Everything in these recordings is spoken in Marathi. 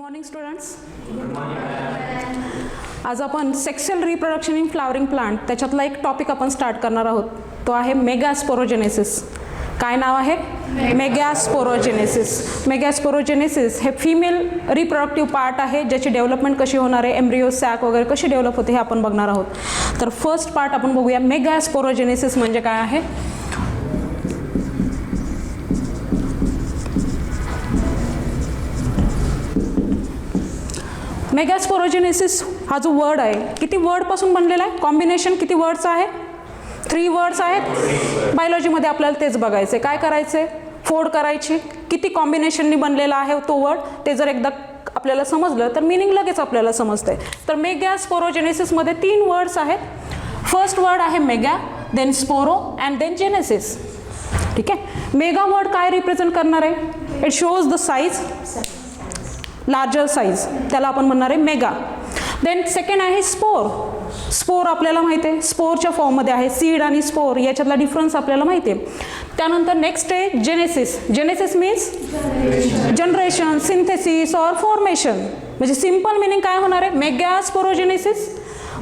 Morning students. आज आपण sexual reproduction in flowering plant त्याच्यातला एक टॉपिक आपण स्टार्ट करणार आहोत. तो आहे मेगास्पोरोजेनेसिस. काय नाव आहे? मेगास्पोरोजेनेसिस. मेगास्पोरोजेनेसिस हे फिमेल रिप्रोडक्टिव्ह पार्ट आहे, ज्याची डेव्हलपमेंट कशी होणार आहे, एम्ब्रियो सॅक वगैरे कशी डेव्हलप होते हे आपण बघणार आहोत. तर फर्स्ट पार्ट आपण बघूया, मेगास्पोरोजेनेसिस म्हणजे काय आहे. मेगास्पोरोजेनेसिस हा जो वर्ड आहे, किती वर्डपासून बनलेला आहे? कॉम्बिनेशन किती वर्ड्स आहे? 3 वर्ड्स आहेत. बायोलॉजीमध्ये आपल्याला तेच बघायचं. काय करायचे? फोड करायची. किती कॉम्बिनेशननी बनलेला आहे तो वर्ड, ते जर एकदा आपल्याला समजलं तर मिनिंग लगेच आपल्याला समजते. तर मेगास्पोरोजेनेसिसमध्ये 3 वर्ड्स आहेत. फर्स्ट वर्ड आहे mega, then sporo and then genesis. ठीक आहे. मेगा वर्ड काय रिप्रेझेंट करणार आहे? It shows the size, larger size, त्याला आपण म्हणणार आहे मेगा. देन सेकंड आहे स्पोर. स्पोर आपल्याला माहिती आहे, स्पोरच्या फॉर्ममध्ये आहे. सीड आणि स्पोर याच्यातला डिफरन्स आपल्याला माहिती आहे. त्यानंतर नेक्स्ट आहे genesis. Genesis means generation, synthesis or formation. म्हणजे सिंपल मिनिंग काय होणार आहे? Megasporogenesis,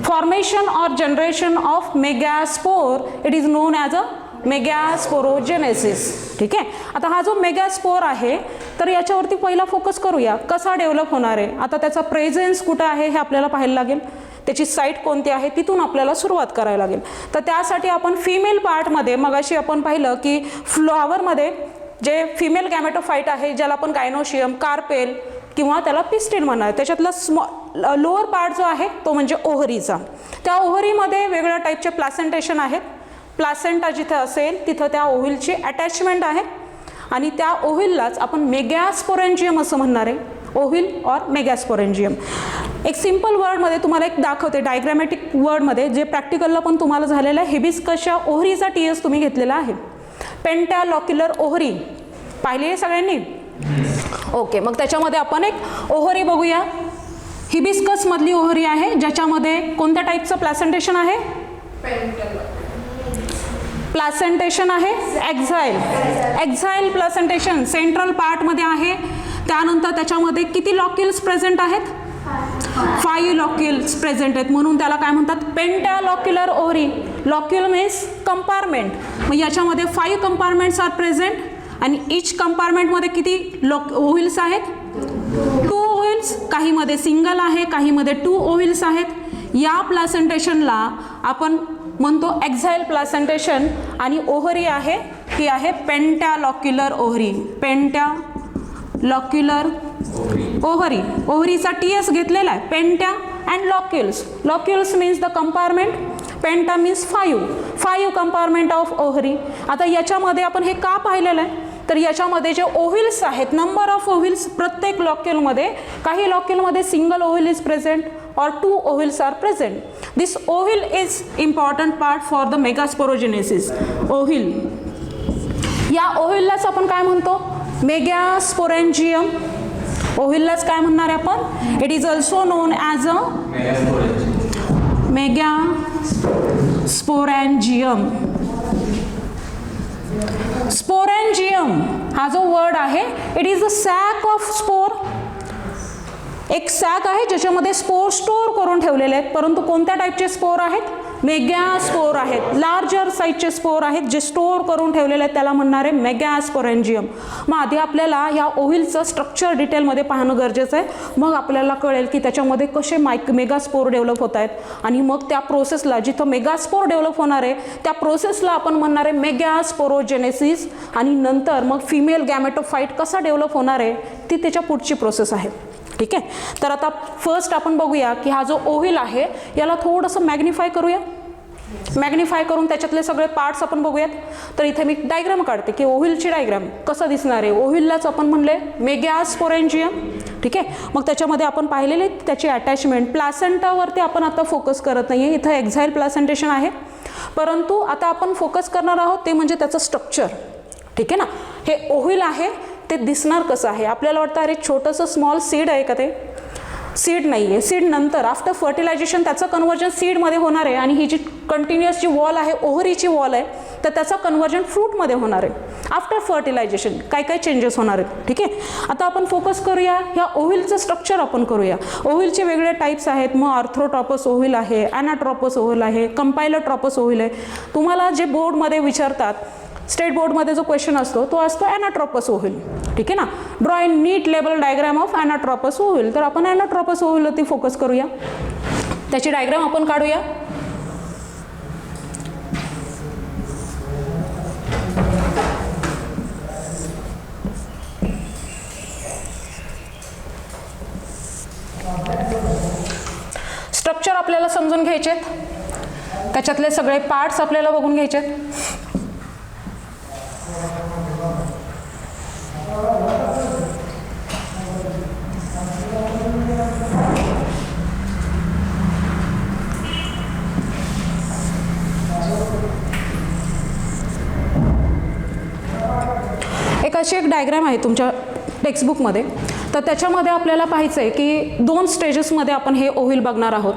formation or generation of megaspore, it is known as a megasporogenesis. ठीक आहे. आता हा जो मेगास्पोर आहे, तर याच्यावरती पहिला फोकस करूया. कसा डेव्हलप होणार आहे, आता त्याचा प्रेझेन्स कुठं आहे हे आपल्याला पाहायला लागेल. त्याची साईट कोणती आहे तिथून आपल्याला सुरुवात करायला लागेल. तर त्यासाठी आपण फिमेल पार्टमध्ये मगाशी आपण पाहिलं की फ्लॉवरमध्ये जे फिमेल गॅमेटोफाईट आहे, ज्याला आपण गायनोशियम, कार्पेल किंवा त्याला पिस्टिल म्हणणार, त्याच्यातला लोअर पार्ट जो आहे तो म्हणजे ओव्हरीचा. त्या ओव्हरीमध्ये वेगळ्या टाईपचे प्लासेंटेशन आहेत. प्लासेंटा जिथे असेल तिथं त्या ओव्हिलची अटॅचमेंट आहे आणि त्या ओव्हिललाच आपण मेगास्पोरेंजियम असं म्हणणार आहे. ओव्हिल ऑर मेगास्पोरेंजियम. एक सिंपल वर्डमध्ये तुम्हाला एक दाखवते, डायग्रॅमॅटिक वर्डमध्ये, जे प्रॅक्टिकलला पण तुम्हाला झालेलं आहे. हिबिस्कसच्या ओव्हरीचा TS तुम्ही घेतलेला आहे. पेंटॅलॉक्युलर ओव्हरी पाहिली आहे सगळ्यांनी? ओके. मग त्याच्यामध्ये आपण एक ओव्हरी बघूया. हिबिस्कसमधली ओव्हरी आहे, ज्याच्यामध्ये कोणत्या टाईपचं प्लॅसेंटेशन आहे? प्लासेंटेशन आहे एक्झाईल. एक्झाईल प्लासेंटेशन सेंट्रल पार्टमध्ये आहे. त्यानंतर त्याच्यामध्ये किती लॉक्युल्स प्रेझेंट आहेत? 5 लॉक्युल्स प्रेझेंट आहेत, म्हणून त्याला काय म्हणतात? Pentalocular ovary. Locule means compartment. मग याच्यामध्ये 5 कंपार्टमेंट्स आर प्रेझेंट आणि इच कंपार्टमेंटमध्ये किती ओव्हिल्स आहेत? 2 ओव्हिल्स. काहीमध्ये सिंगल आहे, काहीमध्ये 2 ओव्हिल्स आहेत. या प्लासेंटेशनला आपण म्हणतो एक्झाईल प्लासेंटेशन आणि ओव्हरी आहे ही आहे पेंटॅलॉक्युलर ओव्हरी. Pentalocular ovary. ओव्हरीचा TS घेतलेला आहे. Penta and locules. Locules means the compartment. Penta means 5 compartment of ovary. आता याच्यामध्ये आपण हे का पाहिलेलं आहे, तर याच्यामध्ये जे ओव्हिल्स आहेत, नंबर ऑफ ओव्हिल्स प्रत्येक लॉक्युलमध्ये, काही लॉक्युलमध्ये single ovule is present or 2 ovules are present. This ovule is important part for the megasporogenesis. Ovule. या ओव्हिललाच आपण काय म्हणतो? मेगास्पोरेंजियम. ओव्हिललाच काय म्हणणार आहे आपण? It is also known as a megasporangium. Sporangium हा जो वर्ड आहे, it is the sac of spore. एक सॅक आहे ज्याच्यामध्ये स्पोर स्टोअर करून ठेवलेले आहेत, परंतु कोणत्या टाईपचे स्पोर आहेत? मेगास्पोर आहेत. लार्जर साईजचे स्पोर आहेत जे स्टोअर करून ठेवलेले आहेत, त्याला म्हणणार आहे मेगास्पोरेंजियम. मग आधी आपल्याला या ओव्हिलचं स्ट्रक्चर डिटेलमध्ये पाहणं गरजेचं आहे. मग आपल्याला कळेल की त्याच्यामध्ये कसे मेगास्पोर डेव्हलप होत आहेत आणि मग त्या प्रोसेसला, जिथं मेगास्पोर डेव्हलप होणार आहे त्या प्रोसेसला आपण म्हणणार आहे मेगास्पोरोजेनेसिस. आणि नंतर मग फिमेल गॅमेटोफाईट कसा डेव्हलप होणार आहे ती त्याच्या पुढची प्रोसेस आहे. ठीक आहे. तर आता फर्स्ट आपण बघूया की हा जो ओव्हिल आहे याला थोडंसं मॅग्निफाय करूया. मॅग्निफाय करून त्याच्यातले सगळे पार्ट्स आपण बघूयात. तर इथे मी डायग्राम काढते की ओव्हिलची डायग्राम कसं दिसणार आहे. ओव्हिललाच आपण म्हणले मेगास्पोरेंजियम. ठीक आहे. मग त्याच्यामध्ये आपण पाहिलेले त्याची अटॅचमेंट. प्लासेंटावरती आपण आता फोकस करत नाही आहे, इथं एक्झाईल प्लासेंटेशन आहे. परंतु आता आपण फोकस करणार आहोत ते म्हणजे त्याचं स्ट्रक्चर. ठीक आहे ना. हे ओव्हिल आहे, ते दिसणार कसं आहे? आपल्याला वाटतं अरे छोटंसं स्मॉल सीड आहे का? ते सीड नाही आहे. सीड नंतर आफ्टर फर्टिलायझेशन त्याचं कन्व्हर्जन सीडमध्ये होणार आहे आणि ही जी कंटिन्युअस जी वॉल आहे, ओव्हरीची वॉल आहे, तर त्याचं कन्व्हर्जन फ्रूटमध्ये होणार आहे. आफ्टर फर्टिलायझेशन काय काय चेंजेस होणार आहेत. ठीक आहे, आता आपण फोकस करूया ह्या ओव्हिलचं स्ट्रक्चर आपण करूया. ओव्हिलचे वेगळे टाईप्स आहेत. मग आर्थ्रोट्रॉपस ओव्हिल आहे, ॲनाट्रॉपस ओव्हिल आहे, कंपायलोट्रॉपस ओव्हिल आहे. तुम्हाला जे बोर्डमध्ये विचारतात, स्टेट बोर्डमध्ये जो क्वेश्चन असतो तो असतो ॲनाट्रॉपस ओव्हिल. ठीक आहे ना, draw in neat label diagram of anatropous ovule. तर आपण ॲनाट्रॉपस ओव्हिलवरती फोकस करूया. त्याची डायग्राम आपण काढूया. स्ट्रक्चर आपल्याला समजून घ्यायचे, त्याच्यातले सगळे पार्ट्स आपल्याला बघून घ्यायचे. एक अशी एक डायग्राम आहे तुमच्या टेक्स्टबुकमध्ये. तर त्याच्यामध्ये आपल्याला पाहायचं आहे की 2 स्टेजेसमध्ये आपण हे ओव्हिल बघणार आहोत.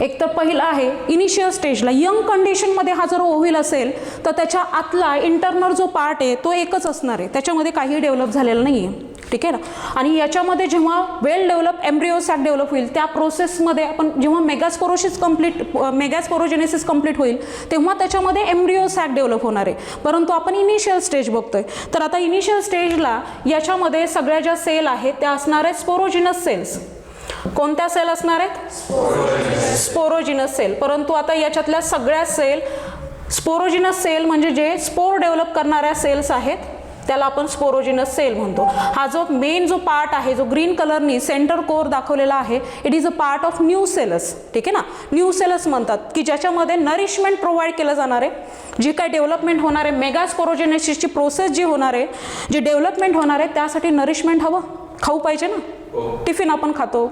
एक तर पहिला आहे इनिशियल स्टेजला, यंग कंडिशनमध्ये हा जर ओव्हिल असेल तर त्याच्या आतला इंटरनल जो पार्ट आहे तो एकच असणार आहे, त्याच्यामध्ये काही डेव्हलप झालेलं नाही आहे. ठीक आहे ना, आणि याच्यामध्ये जेव्हा वेल डेव्हलप एम्ब्रिओ सॅक डेव्हलप होईल त्या प्रोसेसमध्ये आपण जेव्हा मेगास्पोरोजेनेसिस कंप्लीट होईल तेव्हा त्याच्यामध्ये एम्ब्रिओ सॅक डेव्हलप होणार आहे. परंतु आपण इनिशियल स्टेज बघतोय. तर आता इनिशियल स्टेजला याच्यामध्ये सगळ्या ज्या सेल आहेत त्या असणार आहेत स्पोरोजिनस सेल्स. कोणत्या सेल असणार आहेत? Sporogenous cell. परंतु आता याच्यातल्या सगळ्या सेल स्पोरोजिनस सेल म्हणजे जे स्पोर डेव्हलप करणाऱ्या सेल्स आहेत त्याला आपण स्पोरोजिनस सेल म्हणतो. हा जो मेन जो पार्ट आहे, जो ग्रीन कलरनी सेंटर कोर दाखवलेला आहे, it is a part of nucellus. ठीक आहे ना, न्यूसेलस म्हणतात की ज्याच्यामध्ये नरिशमेंट प्रोव्हाइड केलं जाणार आहे. जी काही डेव्हलपमेंट होणार आहे, मेगास्पोरोजेनेसिसची प्रोसेस जी होणार आहे, जी डेव्हलपमेंट होणार आहे त्यासाठी नरिशमेंट हवं, खाऊ पाहिजे ना. टिफिन आपण खातो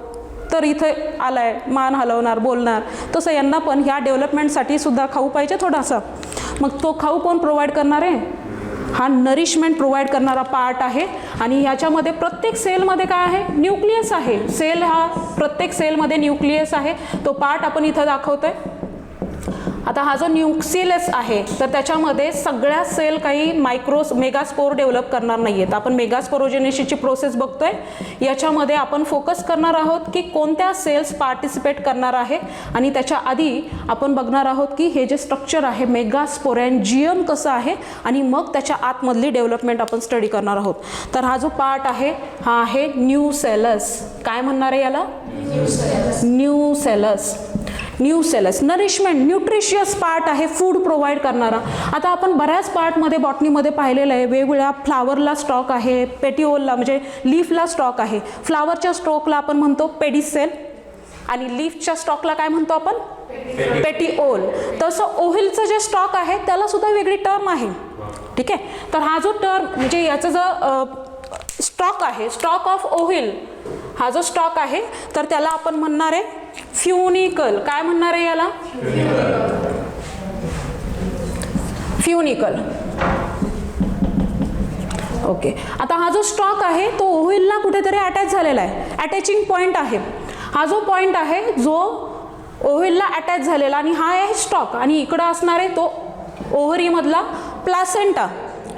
तर इथे आलाय, मान हलवणार, बोलणार, तसं यांना पण ह्या डेव्हलपमेंटसाठी सुद्धा खाऊ पाहिजे थोडासा. मग तो खाऊ कोण प्रोव्हाइड करणार आहे? हा नरिशमेंट प्रोव्हाइड करणारा पार्ट आहे. आणि ह्याच्यामध्ये प्रत्येक सेलमध्ये काय आहे? न्यूक्लियस आहे. सेल हा प्रत्येक सेलमध्ये न्यूक्लियस आहे. तो पार्ट आपण इथं दाखवतोय. आता हा जो न्यूक्लियस आहे तर त्याच्यामध्ये सगळ्या सेल काही मेगास्पोर डेव्हलप करणार नाही आहेत. आपण मेगास्पोरोजेनेसिसची प्रोसेस बघतोय. याच्यामध्ये आपण फोकस करणार आहोत की कोणत्या सेल्स पार्टिसिपेट करणार आहे. आणि त्याच्या आधी आपण बघणार आहोत की हे जे स्ट्रक्चर आहे मेगास्पोरॅन्जियम कसं आहे आणि मग त्याच्या आतमधली डेव्हलपमेंट आपण स्टडी करणार आहोत. तर हा जो पार्ट आहे हा आहे न्यूसेलस. काय म्हणणार आहे याला? Nucellus. Nucellus nourishment nutritious part आहे, फूड प्रोव्हाइड करणारा. आता आपण बऱ्याच पार्टमध्ये बॉटनीमध्ये पाहिलेलं आहे, वेगवेगळ्या फ्लावरला स्टॉक आहे, पेटिओलला म्हणजे लीफला स्टॉक आहे. फ्लावरच्या स्टॉकला आपण म्हणतो पेडिसेल आणि लीफच्या स्टॉकला काय म्हणतो आपण? पेटिओल. तसं ओव्हिलचं जे स्टॉक आहे त्याला सुद्धा वेगळी टर्म आहे. ठीक आहे, तर हा जो टर्म म्हणजे याचा जो स्टॉक आहे, स्टॉक ऑफ ओव्हिल, हा जो स्टॉक आहे तर त्याला आपण म्हणणार आहे फ्युनिकल. काय म्हणणार आहे याला? फ्युनिकल. ओके, आता हा जो स्टॉक आहे तो ओव्हिलला कुठेतरी अटॅच झालेला आहे, अटॅचिंग पॉइंट आहे. हा जो पॉइंट आहे जो ओव्हिलला अटॅच झालेला आणि हा आहे स्टॉक. आणि इकडं असणार आहे तो ओव्हरीमधला प्लासेंटा.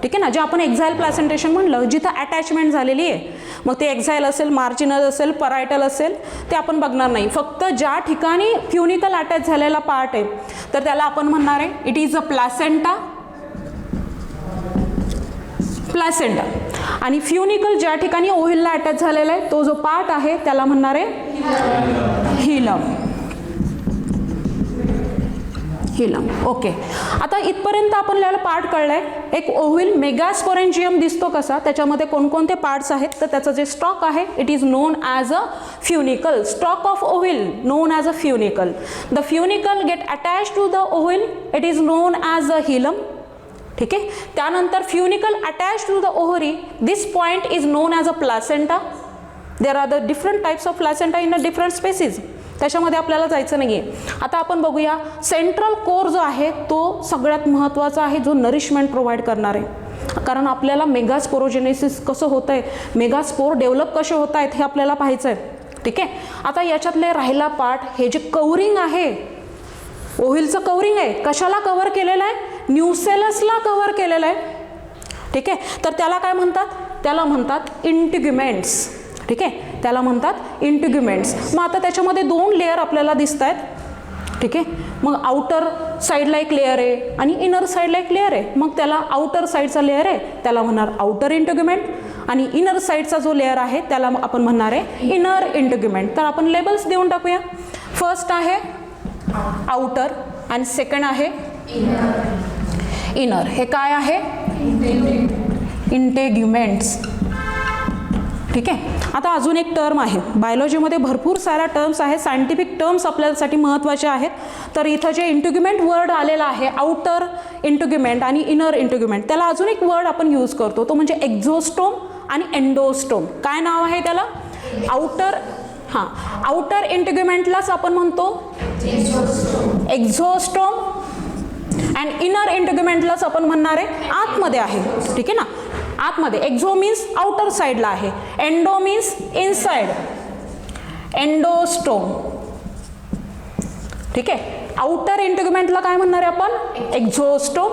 ठीक आहे ना, जे आपण एक्झाईल प्लासेंटेशन म्हणलं, जिथं अटॅचमेंट झालेली आहे. मग ते एक्झाईल असेल, मार्जिनल असेल, परायटल असेल, ते आपण बघणार नाही. फक्त ज्या ठिकाणी फ्युनिकल अटॅच झालेला पार्ट आहे तर त्याला आपण म्हणणार आहे it is a placenta. Placenta. आणि फ्युनिकल ज्या ठिकाणी ओव्हिलला अटॅच झालेला आहे तो जो पार्ट आहे त्याला म्हणणार आहे हिलम. हिलम. ओके, आता इथपर्यंत आपल्याला पार्ट कळलाय. एक ओव्हिल मेगास्पोरेंजियम दिसतो कसा, त्याच्यामध्ये कोणकोणते पार्ट्स आहेत. तर त्याचं जे स्टॉक आहे it is known as a funicle. Stalk of ovule known as a funicle. The funicle get attach to the ovule, it is known as a hilum. ठीक आहे, त्यानंतर funicle attach to the ovary, this point is known as a placenta. There are the different types of placenta in a different species. त्याच्यामध्ये आपल्याला जायचं नाही आहे. आता आपण बघूया सेंट्रल कोर जो आहे तो सगळ्यात महत्त्वाचा आहे, जो नरिशमेंट प्रोव्हाइड करणार आहे. कारण आपल्याला मेगास्पोरोजेनेसिस कसं होतं आहे, मेगास्पोर डेव्हलप कसे होत आहेत हे आपल्याला पाहायचं आहे. ठीक आहे, आता याच्यातले राहिला पार्ट हे जे कवरिंग आहे, ओव्हिलचं कवरिंग आहे, कशाला कव्हर केलेलं आहे? न्यूसेलसला कव्हर केलेलं आहे. ठीक आहे. तर त्याला काय म्हणतात, त्याला म्हणतात इंटिग्युमेंट्स. ठीक आहे, त्याला म्हणतात इंटिग्युमेंट्स. मग आता त्याच्यामध्ये 2 लेअर आपल्याला दिसत आहेत. ठीक आहे, मग आउटर साईडला एक लेअर आहे आणि इनर साईडला एक लेअर आहे. मग त्याला आउटर साईडचा लेअर आहे त्याला म्हणणार आउटर इंटिग्युमेंट आणि इनर साईडचा जो लेअर आहे त्याला आपण म्हणणार आहे इनर इंटिग्युमेंट. तर आपण लेबल्स देऊन टाकूया. फर्स्ट आहे आउटर आणि सेकंड आहे इनर. हे काय आहे, इंटिग्युमेंट्स. ठीक आहे. आता अजून एक टर्म आहे, बायोलॉजीमध्ये भरपूर साऱ्या टर्म्स आहेत, सायंटिफिक टर्म्स आपल्यासाठी महत्त्वाचे आहेत. तर इथं जे इंटिग्युमेंट वर्ड आलेला आहे, आउटर इंटिग्युमेंट आणि इनर इंटिग्युमेंट, त्याला अजून एक वर्ड आपण यूज करतो, तो म्हणजे एक्झोस्टोम आणि एंडोस्टोम. काय नाव आहे त्याला, आउटर, हां, आउटर इंटिग्युमेंटलाच आपण म्हणतो एक्झोस्टोम अँड इनर इंटिग्युमेंटलाच आपण म्हणणार आहे आतमध्ये आहे. ठीक आहे ना, आतमध्ये. एक्झो मीन्स आउटर साईडला आहे, एंडो मीन्स इनसाइड, एंडोस्टोम. ठीक आहे. आउटर इंटिग्युमेंटला काय म्हणणार आहे आपण, एक्झोस्टोम.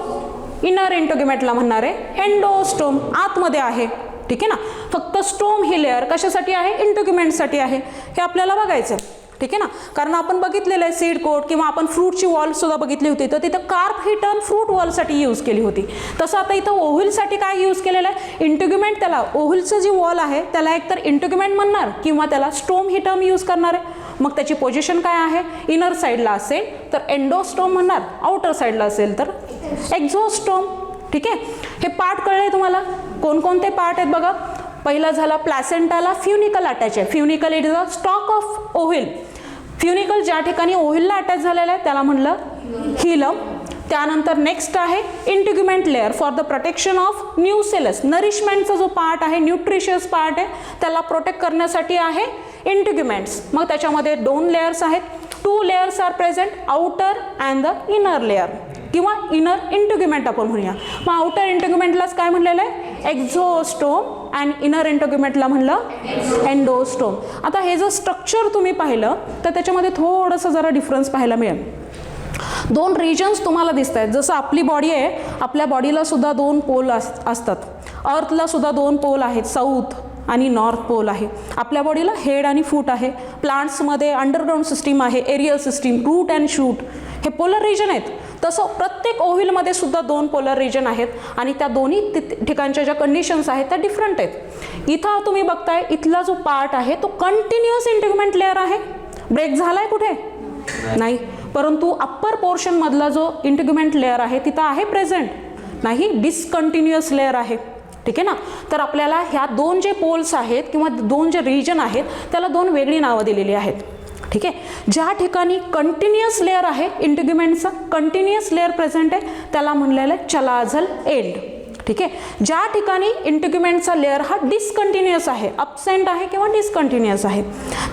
इनर इंटिग्युमेंटला म्हणणार आहे एंडोस्टोम, आतमध्ये आहे. ठीक आहे ना, फक्त स्टोम ही लेअर कशासाठी आहे, इंटिग्युमेंटसाठी आहे. हे आपल्याला बघायचं. ठीक आहे ना, कारण आपण बघितलेलं आहे सीड कोट किंवा आपण फ्रूटची वॉल सुद्धा बघितली होती, तर तिथं कार्प ही टर्म फ्रूट वॉलसाठी यूज केली होती. तसं आता इथं ओव्हिलसाठी काय यूज केलेलं आहे, इंटिग्युमेंट. त्याला ओव्हिलचं जी वॉल आहे त्याला एकतर इंटिग्युमेंट म्हणणार किंवा त्याला स्टोम ही टर्म यूज करणार आहे. मग त्याची पोझिशन काय आहे, इनर साईडला असेल तर एंडोस्टोम म्हणणार, आउटर साईडला असेल तर एक्झोस्टोम. ठीक आहे. हे पार्ट कळले तुम्हाला, कोणकोणते पार्ट आहेत बघा. पहिला झाला प्लॅसेंटाला फ्युनिकल अटॅच आहे. Funicle it is a stalk of ovule. Funicle ज्या ठिकाणी ओव्हिलला अटॅच झालेलं आहे त्याला म्हणलं हिलम. त्यानंतर नेक्स्ट आहे integument layer for the protection of nucellus. नरिशमेंटचा जो पार्ट आहे, न्यूट्रिशियस पार्ट आहे, त्याला प्रोटेक्ट करण्यासाठी आहे इंटिग्युमेंट्स. मग त्याच्यामध्ये 2 लेयर्स आहेत. 2 layers are present, outer and the inner layer किंवा इनर इंटिग्युमेंट आपण म्हणूया. मग आउटर इंटिग्युमेंटलाच काय म्हणलेलं आहे, एक्झोस्टोम अँड इनर इंटिग्युमेंटला म्हणलं एंडोस्टोम. आता हे जर स्ट्रक्चर तुम्ही पाहिलं तर त्याच्यामध्ये थोडंसं जरा डिफरन्स पाहायला मिळेल. 2 रिजन्स तुम्हाला दिसत आहेत. जसं आपली बॉडी आहे, आपल्या बॉडीला सुद्धा 2 पोल असतात. अर्थला सुद्धा 2 पोल आहेत, साऊथ आणि नॉर्थ पोल आहे. आपल्या बॉडीला हेड आणि फूट आहे. प्लांट्समध्ये अंडरग्राऊंड सिस्टीम आहे, aerial system, root and shoot, हे पोलर रिजन आहेत. तसं प्रत्येक ओव्हिलमध्ये सुद्धा 2 पोलर रिजन आहेत आणि त्या दोन्ही ठिकाणच्या ज्या कंडिशन्स आहेत त्या डिफरंट आहेत. इथं तुम्ही बघताय, इथला जो पार्ट आहे तो कंटिन्युअस इंटिग्युमेंट लेअर आहे. ब्रेक झालाय कुठे नाही, परंतु अप्पर पोर्शन मधला जो इंटिग्युमेंट लेअर आहे तिथं आहे प्रेझेंट नाही, डिसकंटिन्युअस लेअर आहे. ठीक आहे ना. तर आपल्याला ह्या 2 जे पोल्स आहेत किंवा 2 जे रिजन आहेत त्याला 2 वेगळी नावं दिलेली आहेत. ठीक आहे. ज्या ठिकाणी कंटिन्युअस लेअर आहे, इंटिग्युमेंटचा कंटिन्युअस लेअर प्रेझेंट आहे, त्याला म्हणलेलं आहे चलाझल एंड. ठीक आहे. ज्या ठिकाणी इंटिग्युमेंटचा लेअर हा डिसकंटिन्युअस आहे, अबसेंट आहे किंवा डिसकंटिन्युअस आहे,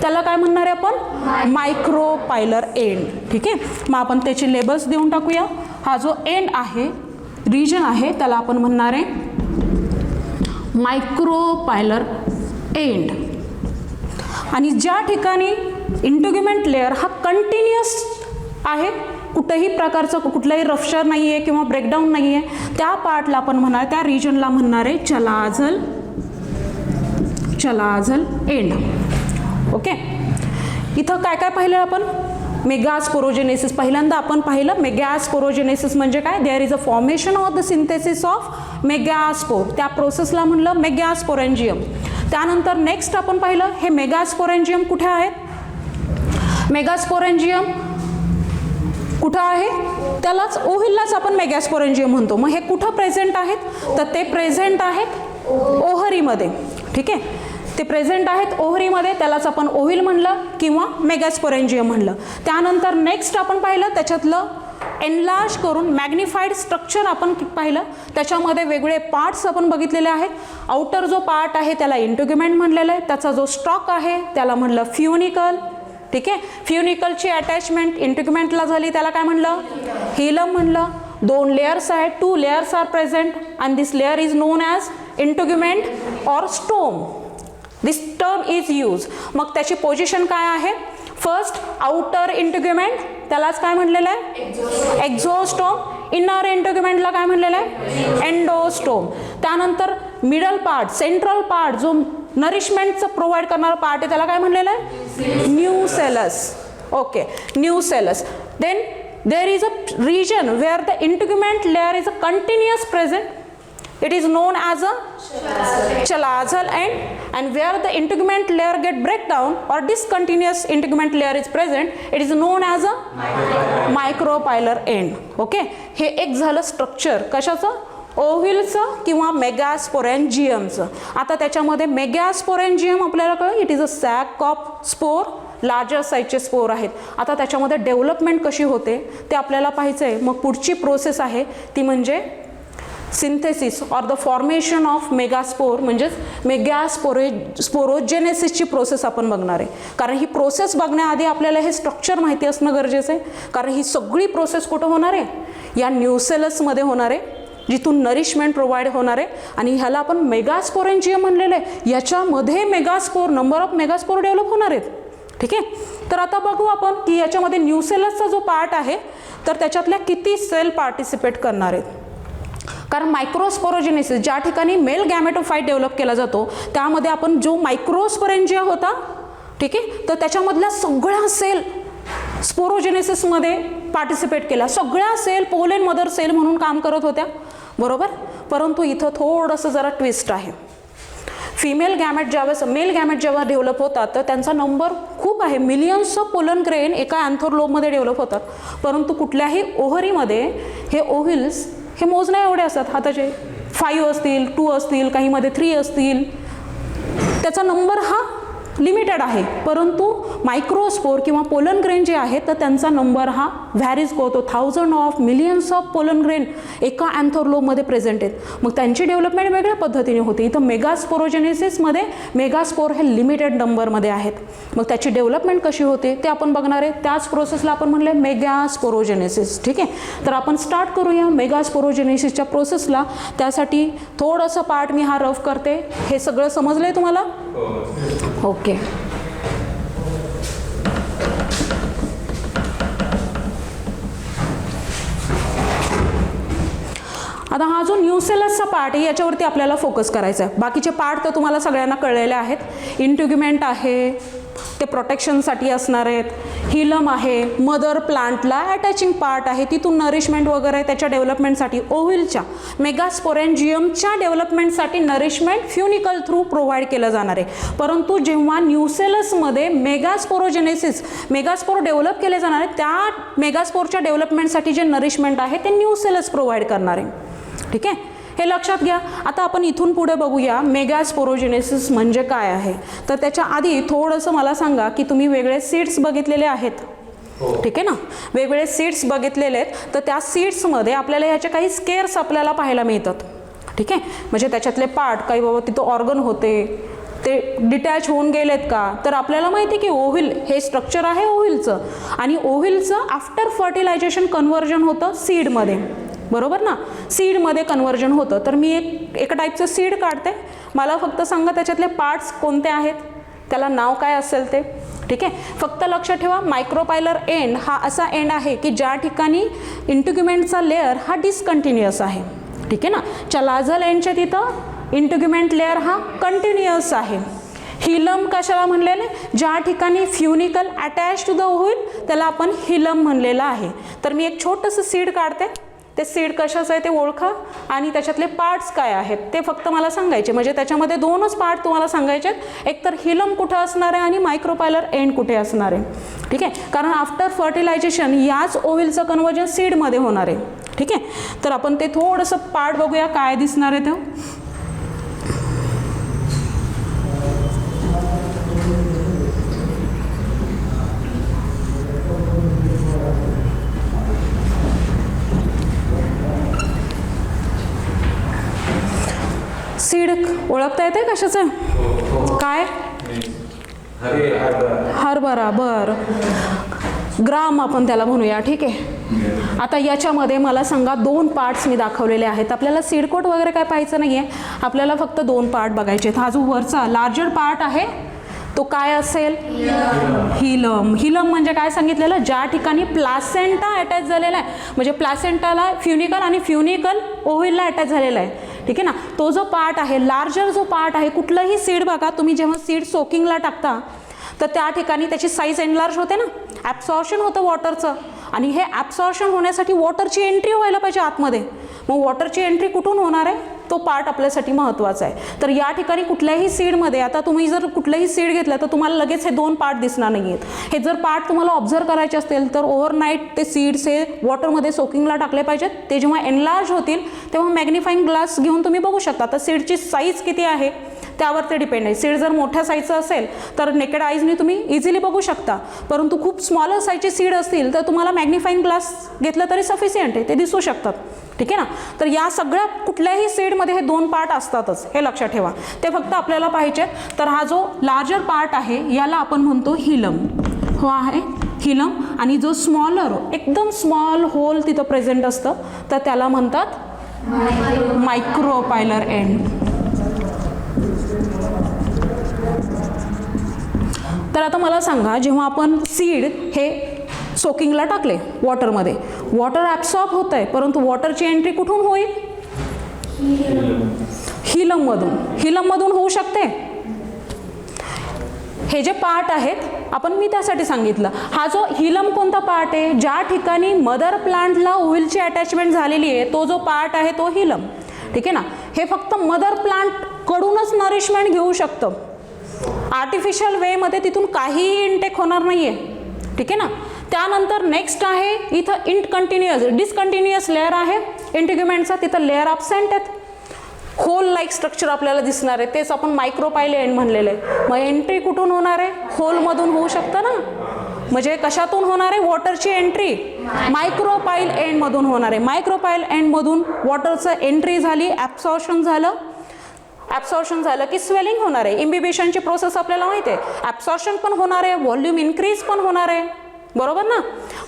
त्याला काय म्हणणार आहे आपण, मायक्रोपायलर एंड. ठीक आहे. मग आपण त्याचे लेबल्स देऊन टाकूया. हा जो एंड आहे, रिजन आहे, त्याला आपण म्हणणार आहे मायक्रोपायलर एंड. आणि ज्या ठिकाणी इंटिग्युमेंट लेअर हा कंटिन्युअस आहे, कुठेही प्रकारचं कुठलाही रप्चर नाही आहे किंवा ब्रेकडाऊन नाही आहे, त्या पार्टला आपण म्हणणार, त्या रिजनला म्हणणार आहे चलाझल एंड. ओके. इथं काय काय पाहिलं आपण, मेगास्पोरोजेनेसिस पहिल्यांदा आपण पाहिलं. मेगास्पोरोजेनेसिस म्हणजे काय, there is a formation of the synthesis of megaspore, त्या प्रोसेसला म्हणलं मेगास्पोरेंजियम. त्यानंतर नेक्स्ट आपण पाहिलं, हे मेगास्पोरेंजियम कुठे आहेत, मेगास्पोरेंजियम कुठं आहे, त्यालाच ओव्हिललाच आपण मेगास्पोरेंजियम म्हणतो. मग हे कुठं प्रेझेंट आहेत, तर ते प्रेझेंट आहेत ओव्हरीमध्ये. ठीक आहे. ते प्रेझेंट आहेत ओव्हरीमध्ये, त्यालाच आपण ओव्हिल म्हणलं किंवा मेगास्पोरेंजियम म्हणलं. त्यानंतर नेक्स्ट आपण पाहिलं, त्याच्यातलं एनलार्ज करून मॅग्निफाईड स्ट्रक्चर आपण पाहिलं. त्याच्यामध्ये वेगळे पार्ट्स आपण बघितलेले आहेत. आउटर जो पार्ट आहे त्याला इंटिग्युमेंट म्हणलेलं आहे, त्याचा जो स्टॉक आहे त्याला म्हणलं फ्युनिकल. ठीक आहे. फ्युनिकलची अटॅचमेंट इंटिग्युमेंटला झाली, त्याला काय म्हणलं, हिलम म्हणलं. 2 लेयर्स आहेत, 2 layers are present and this layer is known as integument or stoma. This term is use. मग त्याची पोझिशन काय आहे, फर्स्ट आउटर इंटिग्युमेंट, त्यालाच काय म्हणलेलं आहे एक्झोस्टोम. इनर इंटिग्युमेंटला काय म्हणलेलं आहे? एंडोस्टोम. त्यानंतर मिडल पार्ट, सेंट्रल पार्ट जो नरिशमेंटचं प्रोव्हाइड करणारा पार्ट आहे त्याला काय म्हणलेलं आहे? Nucellus. Okay, nucellus. Then there is a region where the integument layer is a continuous present. It is known as a chalazal end, and where the integument layer get breakdown or discontinuous integument layer is present, it is known as a micropylar end. Okay, हे एक झालं स्ट्रक्चर कशाचं? ओव्हिलचं किंवा मेगास्पोरेंजियमचं. आता त्याच्यामध्ये मेगास्पोरेंजियम आपल्याला कळलं, it is a sac of spore, larger साईजचे स्पोर आहेत. आता त्याच्यामध्ये डेव्हलपमेंट कशी होते ते आपल्याला पाहायचं आहे. मग पुढची प्रोसेस आहे ती म्हणजे synthesis or the formation of megaspore, म्हणजेच स्पोरोजेनेसिसची प्रोसेस आपण बघणार आहे. कारण ही प्रोसेस बघण्याआधी आपल्याला हे स्ट्रक्चर माहिती असणं गरजेचं आहे. कारण ही सगळी प्रोसेस कुठं होणार आहे? या न्यूसेलसमध्ये होणार आहे, जिथून नरिशमेंट प्रोव्हाइड होणार आहे. आणि ह्याला आपण मेगास्पोरेंजियम म्हणलेलं आहे. याच्यामध्ये megaspore, number of megaspore develop होणार आहेत. ठीक आहे, तर आता बघू आपण की याच्यामध्ये न्यूसेलसचा जो पार्ट आहे तर त्याच्यातल्या किती सेल पार्टिसिपेट करणार आहेत. कारण मायक्रोस्पोरोजेनेसिस ज्या ठिकाणी मेल गॅमेटोफाइट डेव्हलप केला जातो त्यामध्ये आपण जो मायक्रोस्पोरेंजिया होता, ठीक आहे, तर त्याच्यामधल्या सगळ्या सेल स्पोरोजेनेसिसमध्ये पार्टिसिपेट केला. सगळ्या सेल पोलेन मदर सेल म्हणून काम करत होत्या, बरोबर. परंतु इथं थोडंसं जरा ट्विस्ट आहे. फिमेल गॅमेट ज्यावेळेस मेल गॅमेट जेव्हा डेव्हलप होतात तर त्यांचा नंबर खूप आहे, मिलियन्स ऑफ पोलन ग्रेन एका अँथोरलोबमध्ये डेव्हलप होतात. परंतु कुठल्याही ओव्हरीमध्ये हे ओव्हिल्स हे मोजण्या एवढे असतात, हाताचे 5 असतील, 2 असतील, काहीमध्ये 3 असतील. त्याचा नंबर हा लिमिटेड आहे. परंतु मायक्रोस्पोर किंवा पोलन ग्रेन जे आहेत तर त्यांचा नंबर हा व्हॅरीज होतो. 1000 of millions of pollen grain एका अँथोरलोबमध्ये प्रेझेंट आहेत. मग त्यांची डेव्हलपमेंट वेगळ्या पद्धतीने होते. इथं मेगास्पोरोजेनेसिसमध्ये मेगास्पोर हे लिमिटेड नंबरमध्ये आहेत. मग त्याची डेव्हलपमेंट कशी होते ते आपण बघणार आहे. त्याच प्रोसेसला आपण म्हणले मेगास्पोरोजेनेसिस. ठीक आहे, तर आपण स्टार्ट करूया मेगास्पोरोजेनेसिसच्या प्रोसेसला. त्यासाठी थोडंसं पार्ट मी हा रफ करते. हे सगळं समजलं आहे तुम्हाला? ओके. आता हा जो न्यूसेलसचा पार्ट आहे याच्यावरती आपल्याला फोकस करायचा आहे. बाकीचे पार्ट तर तुम्हाला सगळ्यांना कळलेले आहेत. इंटिग्युमेंट आहे, ते प्रोटेक्शनसाठी असणार आहेत. हिलम आहे, मदर प्लांटला अटॅचिंग पार्ट आहे, तिथून नरिशमेंट वगैरे त्याच्या डेव्हलपमेंटसाठी. ओव्हिलच्या मेगास्पोरेंजियमच्या डेव्हलपमेंटसाठी नरिशमेंट फ्युनिकल थ्रू प्रोव्हाइड केलं जाणार आहे. परंतु जेव्हा न्यूसेलसमध्ये मेगास्पोर डेव्हलप केले जाणार आहे त्या मेगास्पोरच्या डेव्हलपमेंटसाठी जे नरिशमेंट आहे ते न्यूसेलस प्रोव्हाइड करणार आहे. ठीक आहे, हे लक्षात घ्या. आता आपण इथून पुढे बघूया मेगास्पोरोजेनेसिस म्हणजे काय आहे. तर त्याच्या आधी थोडंसं मला सांगा की तुम्ही वेगळे सीड्स बघितलेले आहेत, ठीक आहे ना, वेगवेगळे सीड्स बघितलेले आहेत. तर त्या सीड्समध्ये आपल्याला ह्याचे काही स्केअर्स आपल्याला पाहायला मिळतात. ठीक आहे, म्हणजे त्याच्यातले पार्ट काही बाबा तिथं ऑर्गन होते ते डिटॅच होऊन गेलेत का. तर आपल्याला माहिती आहे की ओव्हिल हे स्ट्रक्चर आहे ओव्हिलचं, आणि ओव्हिलचं आफ्टर फर्टिलायझेशन कन्व्हर्जन होतं सीडमध्ये, बरोबर ना. सीडमध्ये कन्व्हर्जन होतं. तर मी एका टाईपचं सीड काढते. मला फक्त सांगा त्याच्यातले पार्ट्स कोणते आहेत, त्याला नाव काय असेल ते. ठीक आहे, फक्त लक्षात ठेवा मायक्रोपायलर एंड हा असा एंड आहे की ज्या ठिकाणी इंटिग्युमेंटचा लेअर हा डिसकंटिन्युअस आहे. ठीक आहे ना. चलाझल एंडच्या तिथं इंटिग्युमेंट लेअर हा कंटिन्युअस आहे. हिलम कशाला म्हणलेले, ज्या ठिकाणी फ्युनिकल अटॅच टू द ओव्हिल त्याला आपण हिलम म्हणलेलं आहे. तर मी एक छोटंसं सीड काढते. ते सीड कशाचं आहे ते ओळखा आणि त्याच्यातले पार्ट्स काय आहेत ते फक्त मला सांगायचे. म्हणजे त्याच्यामध्ये दोनच पार्ट तुम्हाला सांगायचे आहेत, एक तर हिलम कुठं असणार आहे आणि मायक्रोपायलर एंड कुठे असणार आहे. ठीक आहे, कारण आफ्टर फर्टिलायझेशन याच ओव्हिलचं कन्व्हर्जन सीडमध्ये होणार आहे. ठीक आहे, तर आपण ते थोडंसं पार्ट बघूया काय दिसणार आहे ते. सीड ओळखता येते कशाचं, काय, हरभरा, बर, ग्राम आपण त्याला म्हणूया. ठीक आहे, आता याच्यामध्ये मला सांगा 2 पार्ट्स मी दाखवलेले आहेत. आपल्याला सीड कोट वगैरे काय पाहायचं नाही आहे, आपल्याला फक्त 2 पार्ट बघायचे आहेत. हा जो वरचा लार्जर पार्ट आहे तो काय असेल? हिलम. हिलम म्हणजे काय सांगितलेलं? ज्या ठिकाणी प्लासेंटा अटॅच झालेला आहे, म्हणजे प्लासेंटाला फ्युनिकल आणि फ्युनिकल ओव्हिलला अटॅच झालेला आहे. ठीक आहे ना. तो जो पार्ट आहे, लार्जर जो पार्ट आहे, कुठलंही सीड बघा तुम्ही जेव्हा सीड सोकिंगला टाकता तर त्या ठिकाणी त्याची साईज एनलार्ज होते ना, ॲब्सॉर्प्शन होतं वॉटरचं, आणि हे ॲब्सॉर्प्शन होण्यासाठी वॉटरची एंट्री व्हायला पाहिजे आतमध्ये. मग वॉटरची एंट्री कुठून होणार आहे? तो पार्ट आपल्यासाठी महत्त्वाचा आहे. तर या ठिकाणी कुठल्याही सीडमध्ये, आता तुम्ही जर कुठलंही सीड घेतलं तर तुम्हाला लगेच हे दोन पार्ट दिसणार नाही आहेत. हे जर पार्ट तुम्हाला ऑब्झर्व करायचे असतील तर ओव्हरनाईट ते सीड्स हे वॉटरमध्ये सोकिंगला टाकले पाहिजेत. ते जेव्हा एनलार्ज होतील तेव्हा मॅग्निफाईंग ग्लास घेऊन तुम्ही बघू शकता. तर सीडची साईज किती आहे त्यावर ते डिपेंड आहे. सीड जर मोठ्या साईजचं असेल तर नेकेड आईजनी तुम्ही इझिली बघू शकता, परंतु खूप स्मॉलर साईजचे सीड असतील तर तुम्हाला मॅग्निफाईंग ग्लास घेतलं तरी सफिशियंट आहे, ते दिसू शकतात. ठीक आहे ना. तर या सगळ्या कुठल्याही सीडमध्ये हे दोन पार्ट असतातच, हे लक्षात ठेवा. ते फक्त आपल्याला पाहिजे. तर हा जो लार्जर पार्ट आहे याला आपण म्हणतो हिलम. हो आहे हिलम. आणि जो स्मॉलर, एकदम स्मॉल होल तिथं प्रेझेंट असतं तर त्याला म्हणतात मायक्रोपायलर एंड. तर आता मला सांगा, जेव्हा आपण सीड हे सोकिंगला टाकले वॉटरमध्ये, वॉटर ॲब्सॉर्ब होत आहे, परंतु वॉटरची एंट्री कुठून होईल? हिलममधून. हिलममधून होऊ शकते. हे जे पार्ट आहेत आपण, मी त्यासाठी सांगितलं, हा जो हिलम कोणता पार्ट आहे? ज्या ठिकाणी मदर प्लांटला ओव्हिलची अटॅचमेंट झालेली आहे तो जो पार्ट आहे तो हिलम. ठीक आहे ना. हे फक्त मदर प्लांट कडूनच नरिशमेंट घेऊ शकतं. आर्टिफिशियल वेमध्ये तिथून काहीही इनटेक होणार नाही आहे. ठीक आहे ना. त्यानंतर नेक्स्ट आहे इथं डिसकंटिन्युअस लेअर आहे इंटिग्युमेंटचा, तिथं लेअर ॲब्सेंट आहेत. होल लाईक स्ट्रक्चर आपल्याला दिसणार आहे, तेच आपण मायक्रोपाईल एंड म्हणलेलं आहे. मग एंट्री कुठून होणार आहे? होलमधून होऊ शकतं ना. म्हणजे कशातून होणार आहे? वॉटरची एंट्री मायक्रोपाईल एंडमधून होणार आहे. मायक्रोपाईल एंडमधून वॉटरचं एंट्री झाली, ॲब्सॉर्प्शन झालं की स्वेलिंग होणार आहे. इम्बिबिशनची प्रोसेस आपल्याला माहिती आहे. ॲब्सॉर्प्शन पण होणार आहे, व्हॉल्यूम इन्क्रीज पण होणार आहे, बरोबर ना.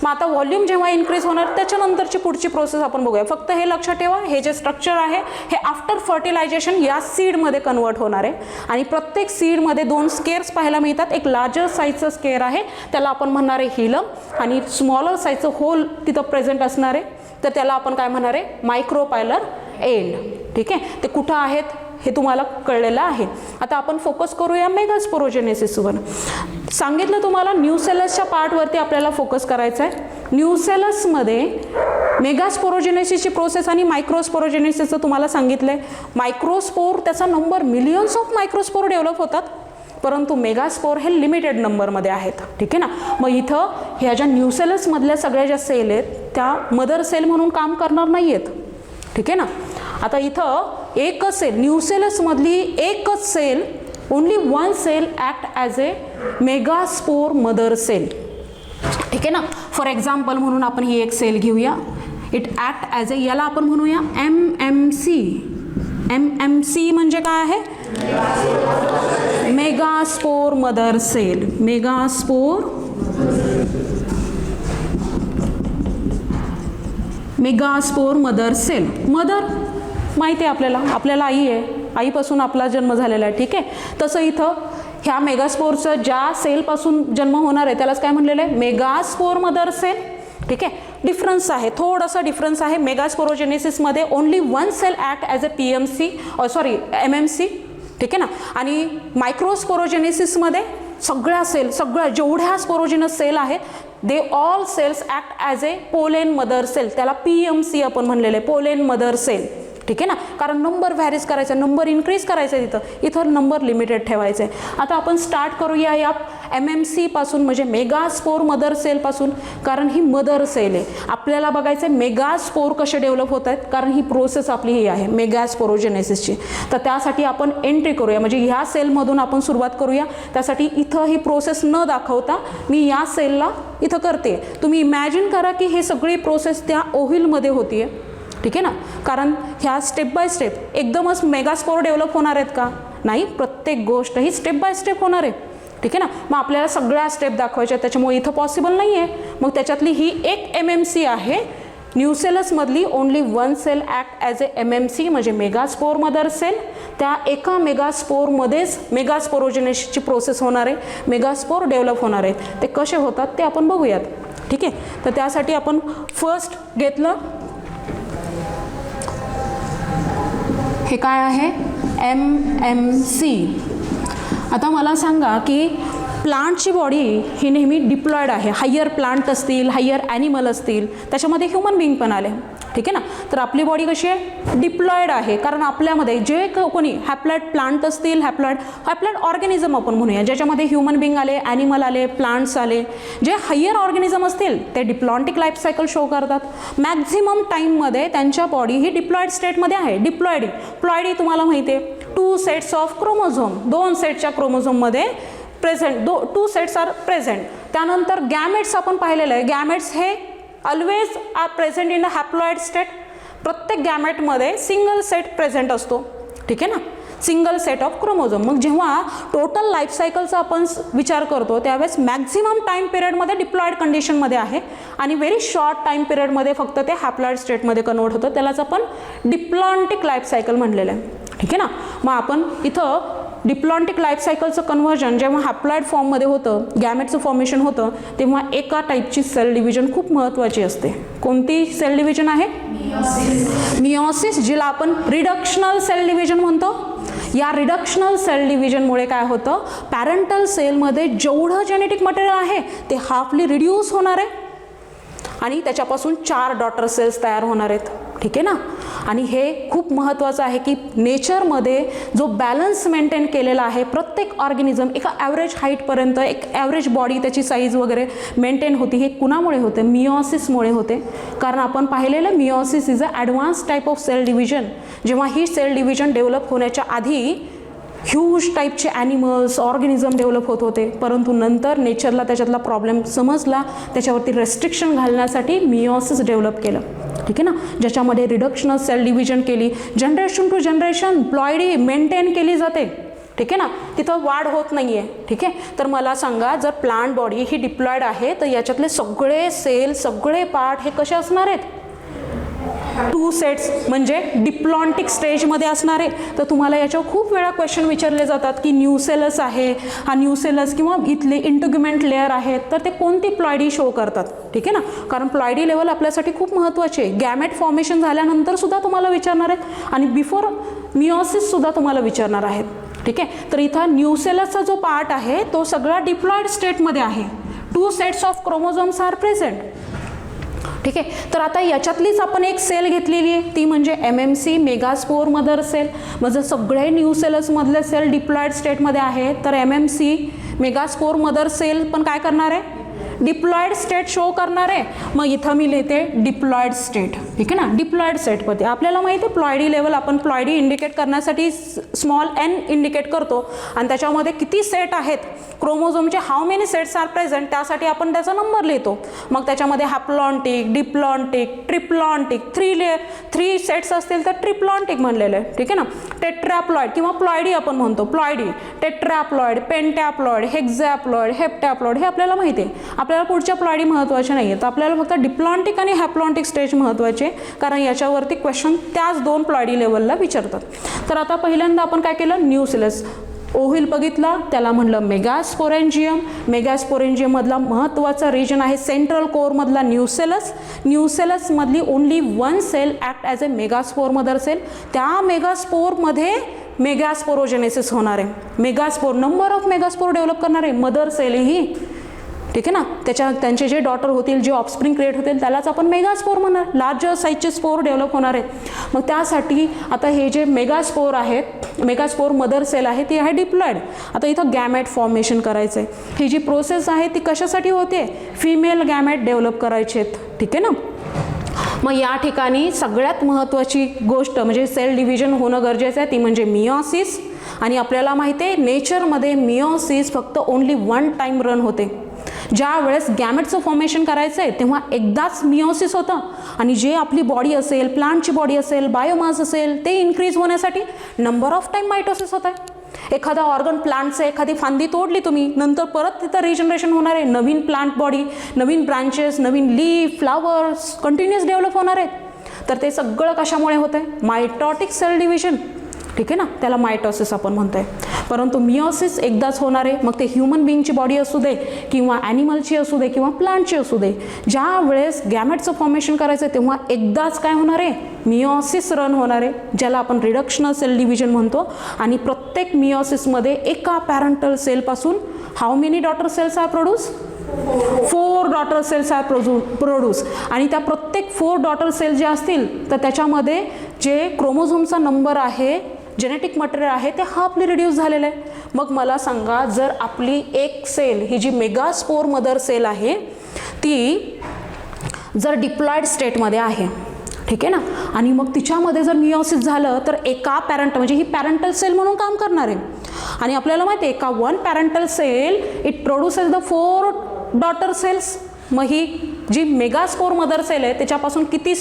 मग आता व्हॉल्यूम जेव्हा इन्क्रीज होणार त्याच्यानंतरची पुढची प्रोसेस आपण बघूया. फक्त हे लक्षात ठेवा, हे जे स्ट्रक्चर आहे हे आफ्टर फर्टिलायझेशन या सीडमध्ये कन्वर्ट होणार आहे. आणि प्रत्येक सीडमध्ये दोन स्केअर्स पाहायला मिळतात. एक लार्जर साईजचं स्केअर आहे त्याला आपण म्हणणार आहे हिलम, आणि स्मॉलर साईजचं होल तिथं प्रेझेंट असणार आहे तर त्याला आपण काय म्हणणार आहे? मायक्रोपायलर एंड. ठीक आहे. ते कुठं आहेत हे तुम्हाला कळलेलं आहे. आता आपण फोकस करूया मेगास्पोरोजेनेसिसवर. सांगितलं तुम्हाला न्यूसेलसच्या पार्टवरती आपल्याला फोकस करायचा आहे. न्यूसेलसमध्ये मेगास्पोरोजेनेसिसची प्रोसेस आणि मायक्रोस्पोरोजेनेसिसचं तुम्हाला सांगितलं आहे. मायक्रोस्पोर त्याचा number, millions of microspore develop होतात, परंतु मेगास्पोर हे लिमिटेड नंबरमध्ये आहेत. ठीक आहे ना. मग इथं ह्या ज्या न्यूसेलसमधल्या सगळ्या ज्या सेल आहेत त्या मदर सेल म्हणून काम करणार नाही आहेत. ठीक आहे ना. आता इथं एकच सेल, न्यूसेलसमधली एकच cell, only one cell act as a megaspore mother cell. ठीक आहे ना. फॉर एक्झाम्पल म्हणून आपण ही एक सेल घेऊया. इट ॲक्ट ॲज ए, याला आपण म्हणूया MMC. MMC म्हणजे काय आहे? Megaspore mother cell. Megaspore mother cell. Mother माहिती आहे आपल्याला आई आहे, आईपासून आपला जन्म झालेला आहे. ठीक आहे. तसं इथं ह्या मेगास्पोरचं ज्या सेलपासून जन्म होणार आहे त्यालाच काय म्हणलेलं आहे? Megaspore mother cell. ठीक आहे. डिफरन्स आहे, थोडासा डिफरन्स आहे. मेगास्पोरोजेनेसिसमध्ये only one cell act as a MMC. ठीक आहे ना. आणि मायक्रोस्पोरोजेनेसिसमध्ये सगळ्या जेवढ्या स्पोरोजिनस सेल आहेत they all cells act as a pollen mother cell. त्याला PMC आपण म्हणलेलं आहे, पोलेन मदर सेल. ठीक आहे ना. कारण नंबर व्हॅरीज करायचा, नंबर इन्क्रीज करायचा आहे, इथं नंबर लिमिटेड ठेवायचं आहे. आता आपण स्टार्ट करूया या MMC पासून, म्हणजे मेगास्पोर मदर सेलपासून, कारण ही मदर सेल आहे. आपल्याला बघायचं आहे मेगास्पोर कसे डेव्हलप होत आहेत, कारण ही प्रोसेस आपली ही आहे मेगास्पोरोजेनेसिसची. तर त्यासाठी आपण एंट्री करूया, म्हणजे ह्या सेलमधून आपण सुरुवात करूया. त्यासाठी इथं ही प्रोसेस न दाखवता मी या सेलला इथं करते. तुम्ही इमॅजिन करा की हे सगळी प्रोसेस त्या ओव्हिलमध्ये होती आहे. ठीक आहे ना. कारण ह्या स्टेप बाय स्टेप एकदमच मेगास्पोर डेव्हलप होणार आहेत का? नाही, प्रत्येक गोष्ट ही स्टेप बाय स्टेप होणार आहे. ठीक आहे ना. मग आपल्याला सगळ्या स्टेप दाखवायच्या, त्याच्यामुळे इथं पॉसिबल नाही आहे. मग त्याच्यातली ही एक MMC आहे. न्यूसेलसमधली only one cell act as a MMC म्हणजे मेगास्पोर मदर सेल. त्या एका मेगास्पोरमध्येच मेगास्पोरोजेनेसिसची प्रोसेस होणार आहे, मेगास्पोर डेव्हलप होणार आहेत. ते कसे होतात ते आपण बघूयात. ठीक आहे, तर त्यासाठी आपण फर्स्ट घेतलं, हे काय आहे, MMC. आता मला सांगा की प्लांटची बॉडी ही नेहमी डिप्लॉयड आहे. हायर प्लांट असतील, हायर ॲनिमल असतील, त्याच्यामध्ये ह्युमन बिंग पण आले. ठीक आहे ना. तर आपली बॉडी कशी आहे, डिप्लॉयड आहे. कारण आपल्यामध्ये जे कोणी हॅप्लॉइड प्लांट असतील, हॅप्लॉइड ऑर्गॅनिझम आपण म्हणूया, ज्याच्यामध्ये ह्युमन बिंग आले, ॲनिमल आले, प्लांट्स आले, जे हायर ऑर्गॅनिझम असतील ते डिप्लॉन्टिक लाईफ सायकल शो करतात. मॅक्झिमम टाईममध्ये त्यांच्या बॉडी ही डिप्लॉयड स्टेटमध्ये आहे. प्लॉयडी तुम्हाला माहिती आहे, 2 सेट्स ऑफ क्रोमोझोम, 2 सेटच्या क्रोमोझोममध्ये प्रेझेंट, 2 सेट्स आर प्रेझेंट. त्यानंतर गॅमेट्स आपण पाहिलेलं आहे. गॅमेट्स हे always are present in a haploid state. प्रत्येक गॅमेटमध्ये सिंगल सेट प्रेझेंट असतो. ठीक आहे ना, सिंगल सेट ऑफ क्रोमोझोम. मग जेव्हा टोटल लाईफ सायकलचा आपण विचार करतो त्यावेळेस मॅक्झिमम टाईम पिरियडमध्ये डिप्लॉयड कंडिशनमध्ये आहे आणि व्हेरी शॉर्ट टाईम पिरियडमध्ये फक्त ते हॅप्लॉइड स्टेटमध्ये कन्वर्ट होतं. त्यालाच आपण डिप्लॉन्टिक लाईफ सायकल म्हणलेलं आहे. ठीक आहे ना. मग आपण इथं डिप्लॉन्टिक लाईफ सायकलचं कन्व्हर्जन जेव्हा हॅप्लॉइड फॉर्ममध्ये होतं, गॅमेटचं फॉर्मेशन होतं, तेव्हा एका टाईपची सेल डिव्हिजन खूप महत्त्वाची असते. कोणती सेल डिव्हिजन आहे, मिओसिस, जिला आपण रिडक्शनल सेल डिव्हिजन म्हणतो. या रिडक्शनल सेल डिव्हिजनमुळे काय होतं, पॅरेंटल सेलमध्ये जेवढं जेनेटिक मटेरियल आहे ते हाफली रिड्यूस होणार आहे आणि त्याच्यापासून 4 डॉटर सेल्स तयार होणार आहेत. ठीक आहे ना. आणि हे खूप महत्त्वाचं आहे की नेचरमध्ये जो बॅलन्स मेंटेन केलेला आहे, प्रत्येक ऑर्गॅनिझम एका ॲव्हरेज हाईटपर्यंत, एक ॲव्हरेज बॉडी त्याची साईज वगैरे मेंटेन होती, हे कुणामुळे होते, मिओसिसमुळे होते. कारण आपण पाहिलेलं meiosis is a advance type of cell division. जेव्हा ही सेल डिव्हिजन डेव्हलप होण्याच्या आधी ह्यूज टाईपचे ॲनिमल्स, ऑर्गॅनिझम डेव्हलप होत होते, परंतु नंतर नेचरला त्याच्यातला प्रॉब्लेम समजला, त्याच्यावरती रेस्ट्रिक्शन घालण्यासाठी मिओसिस डेव्हलप केलं. ठीक आहे ना, ज्याच्यामध्ये रिडक्शनल सेल डिव्हिजन केली, generation to generation ploidy maintain केली जाते. ठीक आहे ना, तिथं वाढ होत नाही आहे. ठीक आहे, तर मला सांगा, जर प्लांट बॉडी ही डिप्लॉयड आहे तर याच्यातले सगळे सेल, सगळे पार्ट हे कसे असणार आहेत, 2 सेट्स म्हणजे डिप्लॉन्टिक स्टेजमध्ये असणार आहे. तर तुम्हाला याच्यावर खूप वेळा क्वेश्चन विचारले जातात की न्यूसेलस आहे, हा न्यूसेलस किंवा इथले इंटिग्युमेंट लेअर आहेत, तर ते कोणती प्लॉयडी शो करतात. ठीक आहे ना, कारण प्लॉयडी लेवल आपल्यासाठी खूप महत्त्वाची आहे. गॅमेट फॉर्मेशन झाल्यानंतर सुद्धा तुम्हाला विचारणार आहेत आणि बिफोर मिओसिस सुद्धा तुम्हाला विचारणार आहेत. ठीक आहे, तर इथं न्यूसेलसचा जो पार्ट आहे तो सगळा डिप्लॉयड स्टेटमध्ये आहे. 2 sets of chromosomes are present. ठीक आहे, तर आता याच्यातलीच आपण एक सेल घेतलेली आहे, ती म्हणजे MMC, मेगास्पोर मदर सेल. मग जर सगळे न्यूसेलसमधले सेल डिप्लॉयड स्टेटमध्ये आहेत तर MMC, मेगास्पोर मदर सेल पण काय करणार आहे, डिप्लॉयड स्टेट शो करणार आहे. मग इथं मी लिहिते डिप्लॉयड स्टेट. ठीक आहे ना, डिप्लॉयड स्टेटमध्ये आपल्याला माहिती आहे प्लॉयडी लेवल, आपण प्लॉयडी इंडिकेट करण्यासाठी स्मॉल n इंडिकेट करतो आणि त्याच्यामध्ये किती सेट आहेत, क्रोमोझोमचे how many sets are present, त्यासाठी आपण त्याचा नंबर लिहितो. मग त्याच्यामध्ये हॅप्लॉन्टिक, डिप्लॉन्टिक, ट्रिप्लॉन्टिक, 3 सेट्स असतील तर ट्रिप्लॉन्टिक म्हणलेलं आहे. ठीक आहे ना. टेट्रॅप्लॉइड किंवा प्लॉयडी आपण म्हणतो, प्लॉयडी, टेट्रॅप्लॉइड, पेंटॅप्लॉइड, हेक्झॅप्लॉइड, हेप्टॅप्लॉइड, हे आपल्याला माहिती आहे. आपल्याला पुढच्या प्लॉयडी महत्त्वाचे नाही आहेत, आपल्याला फक्त डिप्लॉन्टिक आणि हॅप्लॉन्टिक स्टेज महत्त्वाचे, कारण याच्यावरती क्वेश्चन त्याच 2 प्लॉयडी लेवलला विचारतात. तर आता पहिल्यांदा आपण काय केलं, न्यूसेलस ओव्हिल बघितला, त्याला म्हणलं मेगास्पोरेंजियम. मेगास्पोरेंजियममधला महत्त्वाचा रिजन आहे सेंट्रल कोअरमधला न्यूसेलस. न्यूसेलसमधली only 1 cell act as a megaspore mother cell. त्या मेगास्पोरमध्ये मेगास्पोरोजेनेसिस होणार आहे. Megaspore, number of megaspore develop करणार आहे मदर सेल ही. ठीक आहे ना, त्यांचे जे डॉटर होतील, जे ऑफस्प्रिंग क्रिएट होतील, त्यालाच आपण मेगास्पोर म्हणणार. लार्जर साईजचे स्पोर डेव्हलप होणार आहेत. मग त्यासाठी आता हे जे मेगास्पोर आहेत, मेगास्पोर मदर सेल आहे ती आहे डिप्लॉयड. आता इथं गॅमेट फॉर्मेशन करायचं आहे. ही जी प्रोसेस आहे ती कशासाठी होते, फिमेल गॅमेट डेव्हलप करायचे आहेत. ठीक आहे ना. मग या ठिकाणी सगळ्यात महत्त्वाची गोष्ट म्हणजे सेल डिव्हिजन होणं गरजेचं आहे, ती म्हणजे मिओसिस. आणि आपल्याला माहिती आहे नेचरमध्ये मिओसिस फक्त ओनली 1 टाईम रन होते. ज्या वेळेस गॅमेटचं फॉर्मेशन करायचं आहे तेव्हा एकदाच मिओसिस होतं आणि जे आपली बॉडी असेल, प्लांटची बॉडी असेल, बायोमास असेल, ते इन्क्रीज होण्यासाठी नंबर ऑफ टाईम मायटोसिस होत आहे. एखादा ऑर्गन प्लांटचं, एखादी फांदी तोडली तुम्ही, नंतर परत तिथं रिजनरेशन होणार आहे, नवीन प्लांट बॉडी, नवीन ब्रांचेस, नवीन लीफ, फ्लावर्स कंटिन्युअस डेव्हलप होणार आहेत. तर ते सगळं कशामुळे होतं आहे, मायटॉटिक सेल डिव्हिजन. ठीक आहे ना, त्याला मायटोसिस आपण म्हणतोय. परंतु मिओसिस एकदाच होणार आहे, मग ते ह्युमन बिईंगची बॉडी असू दे किंवा ॲनिमलची असू दे किंवा प्लांटची असू दे, ज्या वेळेस गॅमेटचं फॉर्मेशन करायचं तेव्हा एकदाच काय होणार आहे, मिओसिस रन होणार आहे, ज्याला आपण रिडक्शनल सेल डिव्हिजन म्हणतो. आणि प्रत्येक मिओसिसमध्ये एका पॅरेंटल सेलपासून how many daughter cells are produce, 4 daughter cells are produce. आणि त्या प्रत्येक 4 डॉटर सेल जे असतील तर त्याच्यामध्ये जे क्रोमोझोमचा नंबर आहे, जेनेटिक मटेरियल आहे, ते हाफली रिड्यूस झालेलं आहे. मग मला सांगा, जर आपली एक सेल ही जी मेगास्पोर मदर सेल आहे ती जर डिप्लॉइड स्टेटमध्ये आहे, ठीक आहे ना, आणि मग तिच्यामध्ये जर मिओसिस झालं तर एका पॅरेंट म्हणजे ही पॅरेंटल सेल म्हणून काम करणार आहे. आणि आपल्याला माहिती आहे का, 1 parental cell it produces the 4 daughter cells. मग ही जी मेगास्पोर मदर सेल आहे त्याच्यापासून किती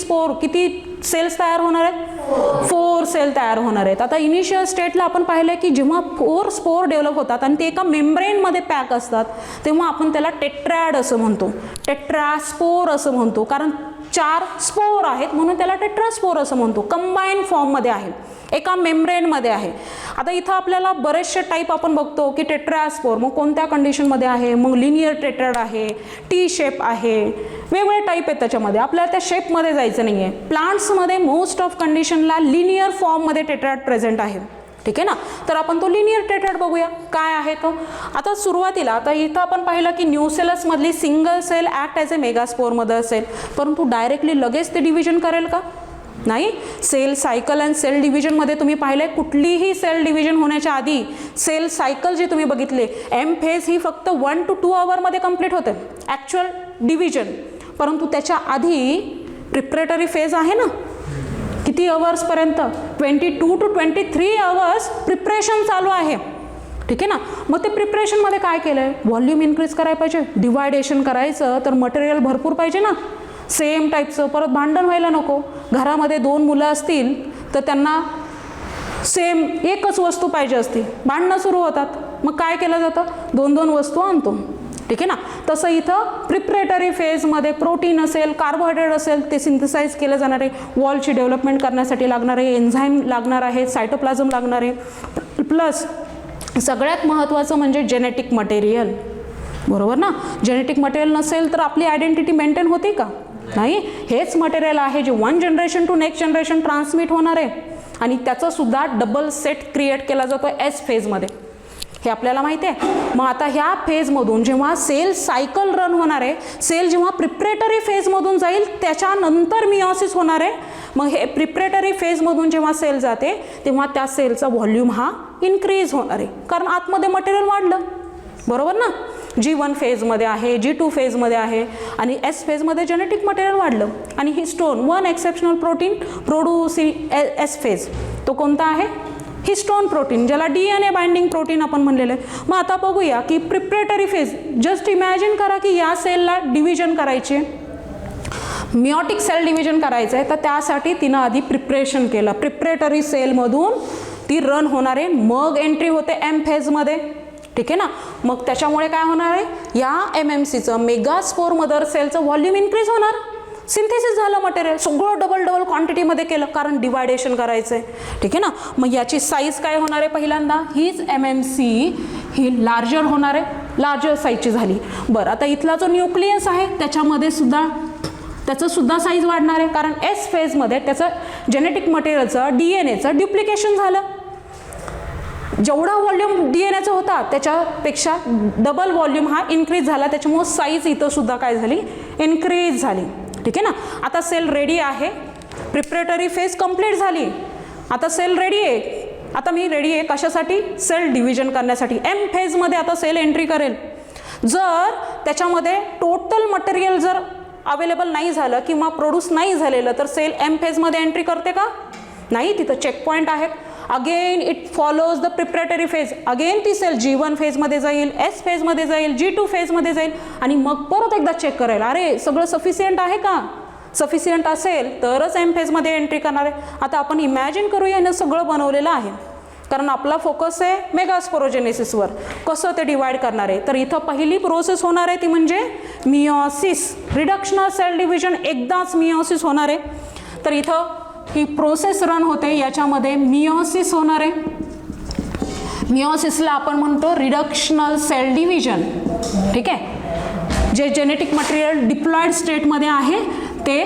सेल्स तयार होणार आहेत, 4 सेल तयार होणार आहेत. आता इनिशियल स्टेटला आपण पाहिलं की जेव्हा 4 स्पोर डेव्हलप होतात आणि ते एका मेम्ब्रेनमध्ये पॅक असतात तेव्हा आपण त्याला टेट्रॅड असं म्हणतो, टेट्रास्पोर असं म्हणतो, कारण 4 स्पोर आहेत म्हणून त्याला टेट्रास्पोर असं म्हणतो. कंबाईन फॉर्ममध्ये आहे, एका मेम्ब्रेनमध्ये आहे. आता इथं आपल्याला बरेचसे टाईप आपण बघतो की टेट्रास्पोर मग कोणत्या कंडिशनमध्ये आहे, मग लिनियर टेट्राड आहे, टी शेप आहे, वेगवेगळे टाईप आहेत त्याच्यामध्ये. आपल्याला त्या शेपमध्ये जायचं नाही आहे. प्लांट्समध्ये मोस्ट ऑफ कंडिशनला लिनियर फॉर्ममध्ये टेट्राड प्रेझेंट आहे, ठीक आहे ना. तर आपण तो लिनियर टेट्राड बघूया काय आहे तो. आता सुरुवातीला आता इथं आपण पाहिलं की न्यूसेलसमधली single sale act as a megaspore mother sale, परंतु डायरेक्टली लगेच ते डिव्हिजन करेल का, नाही. सेल सायकल अँड सेल डिव्हिजनमध्ये तुम्ही पाहिलं कुठलीही सेल डिव्हिजन होण्याच्या आधी सेल सायकल जी तुम्ही बघितले एम फेज ही फक्त 1 to 2 आवरमध्ये कंप्लीट होते ॲक्च्युअल डिव्हिजन. परंतु त्याच्या आधी प्रिपरेटरी फेज आहे ना, किती अवर्सपर्यंत, 22 to 23 आवर्स प्रिपरेशन चालू आहे, ठीक आहे ना. मग ते प्रिपरेशनमध्ये काय केलं आहे, व्हॉल्यूम इन्क्रीज करायला पाहिजे, डिवायडेशन करायचं तर मटेरियल भरपूर पाहिजे ना, सेम टाईपचं. परत भांडण व्हायला नको. घरामध्ये 2 मुलं असतील तर त्यांना सेम एकच वस्तू पाहिजे असते, भांडणं सुरू होतात. मग काय केलं जातं, 2-2 वस्तू आणतो, ठीक आहे ना. तसं इथं प्रिपरेटरी फेजमध्ये प्रोटीन असेल, कार्बोहायड्रेट असेल, ते सिंथेसाइज केलं जाणार आहे. वॉलची डेव्हलपमेंट करण्यासाठी लागणार आहे, एन्झाईम लागणार आहे, सायटोप्लाझम लागणार आहे, प्लस सगळ्यात महत्त्वाचं म्हणजे जेनेटिक मटेरियल, बरोबर ना. जेनेटिक मटेरियल नसेल तर आपली आयडेंटिटी मेंटेन होते का, नाही. हेच मटेरियल आहे जे 1 generation to next generation transmit होणार आहे आणि त्याचा सुद्धा डबल सेट क्रिएट केला जातो एस फेजमध्ये, हे आपल्याला माहिती आहे. मग आता ह्या फेजमधून जेव्हा सेल सायकल रन होणार आहे, सेल जेव्हा प्रिपरेटरी फेजमधून जाईल त्याच्यानंतर मिओसिस होणार आहे. मग हे प्रिपरेटरी फेजमधून जेव्हा सेल जाते तेव्हा त्या सेलचा व्हॉल्यूम हा इन्क्रीज होणार आहे, कारण आतमध्ये मटेरियल वाढलं, बरोबर ना. G1 फेजमध्ये आहे, G2 फेजमध्ये आहे आणि S फेजमध्ये जेनेटिक मटेरियल वाढलं. आणि histone 1 exceptional protein produce S phase, तो कोणता आहे, हिस्टोन प्रोटीन, ज्याला DNA बाइंडिंग प्रोटीन आपण म्हणलेलं आहे. मग आता बघूया की प्रिपरेटरी फेज, जस्ट इमॅजिन करा की या सेलला डिव्हिजन करायचे, मिओटिक सेल डिव्हिजन करायचं आहे, तर त्यासाठी तिनं आधी प्रिपरेशन केलं. प्रिपरेटरी सेलमधून ती रन होणार आहे, मग एंट्री होते एम फेजमध्ये, ठीक आहे ना. मग त्याच्यामुळे काय होणार आहे, या MMCचं मेगास्पोर मदर सेलचं व्हॉल्यूम इन्क्रीज होणार, सिंथेसिस झालं मटेरियल, सगळं डबल क्वांटिटीमध्ये केलं, कारण डिवायडेशन करायचं आहे, ठीक आहे ना. मग याची साईज काय होणार आहे, पहिल्यांदा हीच MMC ही लार्जर होणार आहे, लार्जर साईजची झाली. बरं, आता इथला जो न्यूक्लियस आहे त्याच्यामध्ये सुद्धा त्याचं सुद्धा साईज वाढणार आहे, कारण S फेजमध्ये त्याचं जेनेटिक मटेरियलचं DNAचं ड्युप्लिकेशन झालं. जेवढा व्हॉल्यूम DNAचा होता त्याच्यापेक्षा डबल व्हॉल्यूम हा इन्क्रीज झाला, त्याच्यामुळे साईज इथं सुद्धा काय झाली, इन्क्रीज झाली, ठीक आहे ना. आता सेल रेडी आहे, प्रिपरेटरी फेज कंप्लीट झाली, आता सेल रेडी आहे. आता मी रेडी आहे कशासाठी, सेल डिव्हिजन करण्यासाठी. एम फेजमध्ये आता सेल एंट्री करेल. जर त्याच्यामध्ये टोटल मटेरियल जर अवेलेबल नाही झालं किंवा प्रोड्यूस नाही झालेलं तर सेल एम फेजमध्ये एंट्री करते का, नाही. तिथं चेक पॉईंट आहेत. Again it follows the preparatory phase, again ती सेल G1 फेजमध्ये जाईल, S फेजमध्ये जाईल, G2 फेजमध्ये जाईल आणि मग परत एकदा चेक करायला, अरे सगळं सफिशियंट आहे का, सफिशियंट असेल तरच एम फेजमध्ये एंट्री करणार आहे. आता आपण इमॅजिन करूया यानं सगळं बनवलेलं आहे, कारण आपला फोकस आहे मेगास्पोरोजेनेसिसवर, कसं ते डिवाइड करणार आहे. तर इथं पहिली प्रोसेस होणार आहे ती म्हणजे मिओसिस, रिडक्शनल सेल डिव्हिजन, एकदाच मिओसिस होणार आहे. तर इथं ही प्रोसेस रन होते, याच्यामध्ये मिओसिस होणार आहे. मिओसिसला आपण म्हणतो रिडक्शनल सेल डिव्हिजन. ठीक आहे, जे जेनेटिक मटेरियल डिप्लॉइड स्टेटमध्ये आहे ते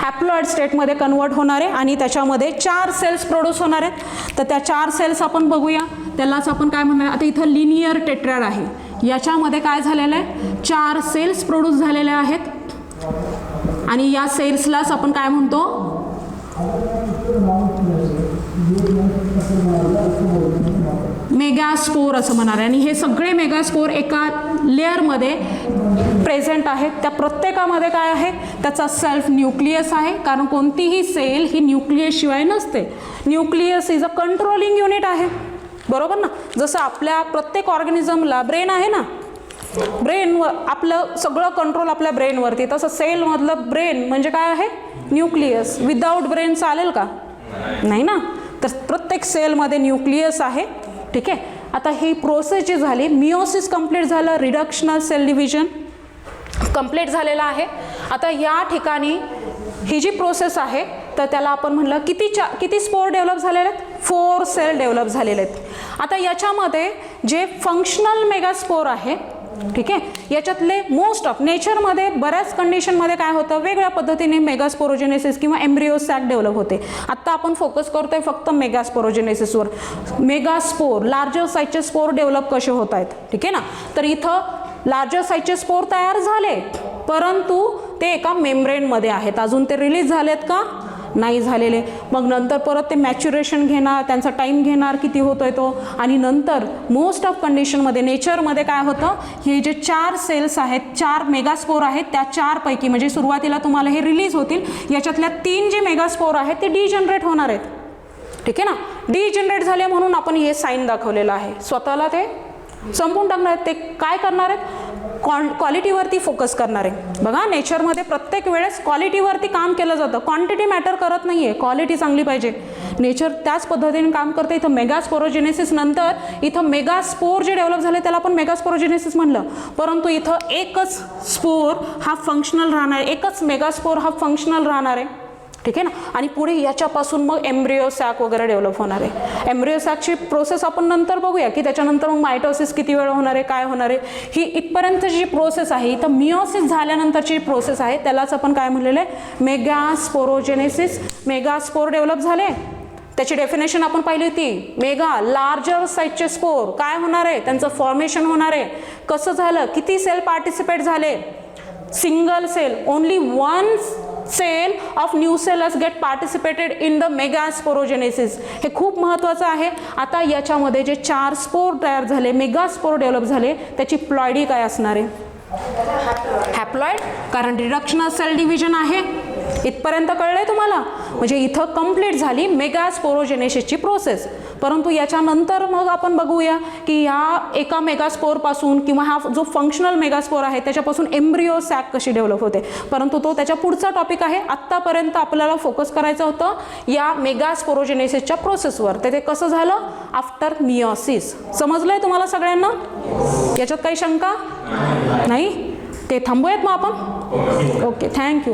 हॅप्लॉइड स्टेटमध्ये कन्वर्ट होणार आहे आणि त्याच्यामध्ये 4 सेल्स प्रोड्यूस होणार आहेत. तर त्या 4 सेल्स आपण बघूया, त्यालाच आपण काय म्हणणार. आता इथं लिनियर टेट्रॅड आहे, याच्यामध्ये काय झालेलं आहे, 4 सेल्स प्रोड्यूस झालेल्या आहेत आणि या सेल्सलाच आपण काय म्हणतो, मेगास्पोर असं म्हणणार आहे. आणि हे सगळे मेगास्पोर एका लेअरमध्ये प्रेझेंट आहेत. त्या प्रत्येकामध्ये काय आहे, त्याचा सेल्फ न्यूक्लियस आहे, कारण कोणतीही सेल ही न्यूक्लियस शिवाय नसते. Nucleus is a controlling unit आहे, बरोबर ना. जसं आपल्या प्रत्येक ऑर्गॅनिझमला ब्रेन आहे ना, ब्रेनवर आपलं सगळं कंट्रोल आपल्या ब्रेनवरती, तसं सेलमधलं ब्रेन म्हणजे काय आहे, न्यूक्लियस. विदाऊट ब्रेन चालेल का, नाही ना. तर प्रत्येक सेलमध्ये न्यूक्लियस आहे. ठीक आहे, आता ही प्रोसेस जी झाली, मिओसिस कंप्लीट झालं, रिडक्शनल सेल डिव्हिजन कंप्लीट झालेलं आहे. आता या ठिकाणी ही जी प्रोसेस आहे तर त्याला आपण म्हणलं किती स्पोर डेव्हलप झालेले आहेत, 4 सेल डेव्हलप झालेले आहेत. आता याच्यामध्ये जे फंक्शनल मेगास्पोर आहे, ठीक आहे, याच्यातले मोस्ट ऑफ नेचरमध्ये बऱ्याच कंडिशनमध्ये काय होतं, वेगळ्या पद्धतीने मेगास्पोरोजेनेसिस किंवा एम्ब्रियो सॅक डेव्हलप होते. आत्ता आपण फोकस करतोय फक्त मेगास्पोरोजेनेसिसवर. मेगास्पोर लार्जर साईजचे स्पोर डेव्हलप कसे होत आहेत, ठीक आहे ना. तर इथं लार्जर साईजचे स्पोर तयार झाले, परंतु ते एका मेम्ब्रेनमध्ये आहेत. अजून ते रिलीज झालेत का, नाही झालेले. मग नंतर परत ते मॅच्युरेशन घेणार, त्यांचा टाईम घेणार, किती होतोय तो. आणि नंतर मोस्ट ऑफ कंडिशनमध्ये नेचरमध्ये काय होतं, हे जे 4 सेल्स आहेत, 4 मेगास्पोर आहेत, त्या 4 पैकी म्हणजे सुरुवातीला तुम्हाला हे रिलीज होतील, याच्यातल्या 3 जे मेगास्पोर आहेत ते डिजनरेट होणार आहेत. ठीक आहे ना. डिजनरेट झाले म्हणून आपण हे साईन दाखवलेलं आहे. स्वतःला ते संपून टाकणार आहेत. ते काय करणार आहेत, क्वालिटीवरती फोकस करणार आहे. बघा, नेचरमध्ये प्रत्येक वेळेस क्वालिटीवरती काम केलं जातं, क्वांटिटी मॅटर करत नाही आहे, क्वालिटी चांगली पाहिजे. नेचर त्याच पद्धतीने काम करते. इथं मेगास्पोरोजेनेसिस नंतर इथं मेगास्पोर जे डेव्हलप झाले त्याला आपण मेगास्पोरोजेनेसिस म्हणलं, परंतु इथं एकच स्पोर हा फंक्शनल राहणार आहे, एकच मेगास्पोर हा फंक्शनल राहणार आहे. ठीक आहे ना. आणि पुढे याच्यापासून मग एम्ब्रियो सॅक वगैरे डेव्हलप होणार आहे. एम्ब्रियो सॅकची प्रोसेस आपण नंतर बघूया की त्याच्यानंतर मग मायटोसिस किती वेळ होणार आहे, काय होणार आहे. ही इथपर्यंतची जी प्रोसेस आहे, इथं मिओसिस झाल्यानंतरची प्रोसेस आहे त्यालाच आपण काय म्हणलेलं आहे, मेगास्पोरोजेनेसिस. मेगास्पोर डेव्हलप झाले, त्याची डेफिनेशन आपण पाहिली होती. मेगा लार्जर साईजचे स्पोर काय होणार आहे, त्यांचं फॉर्मेशन होणार आहे. कसं झालं, किती सेल पार्टिसिपेट झाले, single cell, only 1 cell of new cells get participated in the megasporogenesis. हे खूप महत्त्वाचं आहे. आता याच्यामध्ये जे 4 स्पोर तयार झाले, मेगास्पोर डेव्हलप झाले, त्याची प्लॉइडी काय असणार आहे, हॅप्लॉइड, कारण रिडक्शनल सेल डिव्हिजन आहे. इथपर्यंत कळलंय तुम्हाला. म्हणजे इथं कंप्लीट झाली मेगास्पोरोजेनेसिसची प्रोसेस. परंतु याच्यानंतर मग आपण बघूया की ह्या एका मेगास्पोरपासून किंवा हा जो फंक्शनल मेगास्पोर आहे त्याच्यापासून एम्ब्रियो सॅक कशी डेव्हलप होते, परंतु तो त्याच्या पुढचा टॉपिक आहे. आत्तापर्यंत आपल्याला फोकस करायचं होतं या मेगास्पोरोजेनेसिसच्या प्रोसेसवर. ते कसं झालं आफ्टर मिओसिस. समजलंय तुम्हाला सगळ्यांना, याच्यात काही शंका नाही. ते थांबूयात मग आपण. Okay, thank you.